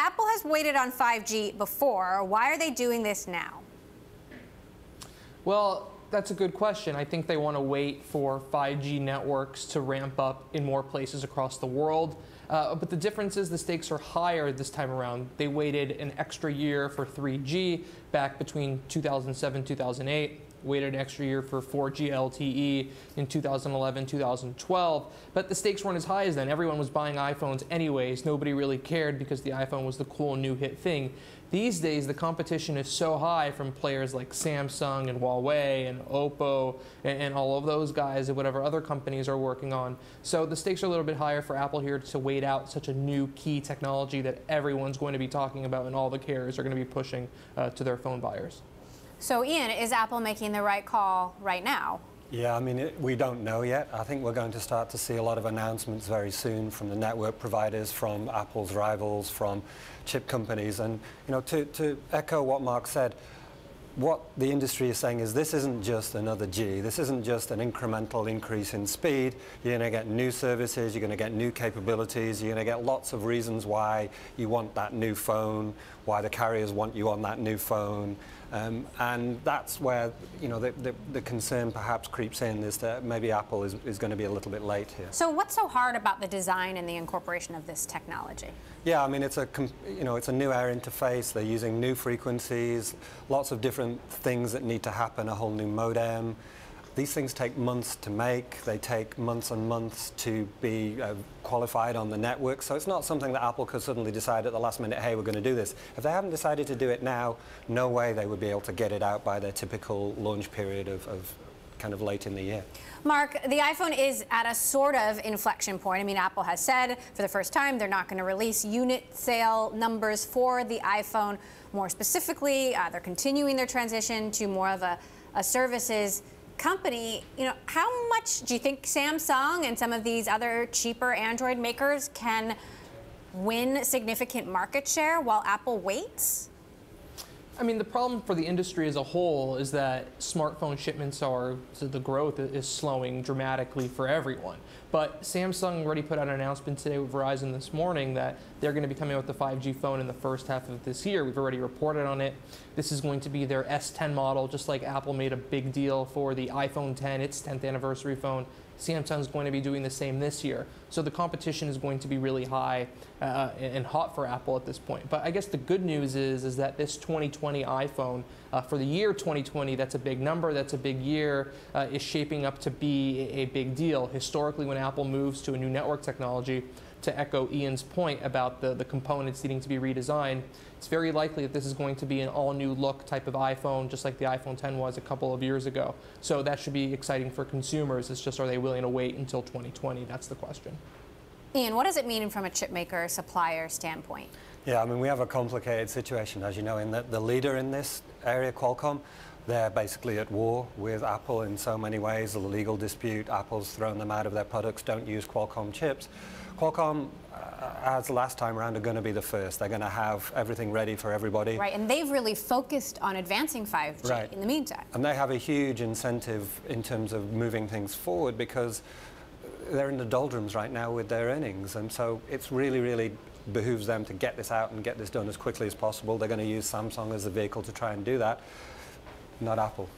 Apple has waited on 5G before. Why are they doing this now? Well, that's a good question. I think they want to wait for 5G networks to ramp up in more places across the world. But the difference is the stakes are higher this time around. They waited an extra year for 3G back between 2007, 2008. Waited an extra year for 4G LTE in 2011, 2012. But the stakes weren't as high as then. Everyone was buying iPhones anyways. Nobody really cared because the iPhone was the cool new hit thing. These days, the competition is so high from players like Samsung and Huawei and Oppo and all of those guys and whatever other companies are working on. So the stakes are a little bit higher for Apple here to wait out such a new key technology that everyone's going to be talking about and all the carriers are going to be pushing to their phone buyers. So, Ian, is Apple making the right call right now? Yeah, I mean, we don't know yet. I think we're going to start to see a lot of announcements very soon from the network providers, from Apple's rivals, from chip companies. And, you know, to echo what Mark said, what the industry is saying is this isn't just another G. This isn't just an incremental increase in speed. You're going to get new services. You're going to get new capabilities. You're going to get lots of reasons why you want that new phone, why the carriers want you on that new phone. And that's where, you know, the concern perhaps creeps in, is that maybe Apple is going to be a little bit late here. So what's so hard about the design and the incorporation of this technology? Yeah, I mean, it's a new air interface. They're using new frequencies, lots of different things that need to happen, a whole new modem. These things take months to make. They take months and months to be qualified on the network. So it's not something that Apple could suddenly decide at the last minute, hey, we're going to do this. If they haven't decided to do it now, no way they would be able to get it out by their typical launch period of kind of late in the year. Mark, the iPhone is at a sort of inflection point. I mean, Apple has said for the first time they're not going to release unit sale numbers for the iPhone. More specifically, they're continuing their transition to more of a services company. You know, how much do you think Samsung and some of these other cheaper Android makers can win significant market share while Apple waits? I mean, the problem for the industry as a whole is that smartphone shipments so the growth is slowing dramatically for everyone. But Samsung already put out an announcement today with Verizon this morning that they're going to be coming out with the 5G phone in the first half of this year. We've already reported on it. This is going to be their S10 model, just like Apple made a big deal for the iPhone 10, its 10th anniversary phone. Samsung's going to be doing the same this year. So the competition is going to be really high and hot for Apple at this point. But I guess the good news is that this 2020 iPhone, for the year 2020, that's a big number, that's a big year, is shaping up to be a big deal. Historically, when Apple moves to a new network technology, to echo Ian's point about the components needing to be redesigned, it's very likely that this is going to be an all-new look type of iPhone, just like the iPhone 10 was a couple of years ago. So that should be exciting for consumers. It's just, are they willing to wait until 2020? That's the question. Ian, what does it mean from a chip maker supplier standpoint? Yeah, I mean, we have a complicated situation, as you know, in that the leader in this area, Qualcomm, they're basically at war with Apple in so many ways. A legal dispute, Apple's thrown them out of their products, don't use Qualcomm chips. Qualcomm, as last time around, are going to be the first. They're going to have everything ready for everybody. Right, and they've really focused on advancing 5G in the meantime. And they have a huge incentive in terms of moving things forward because they're in the doldrums right now with their earnings. And so it's really, really behooves them to get this out and get this done as quickly as possible. They're going to use Samsung as the vehicle to try and do that, not Apple.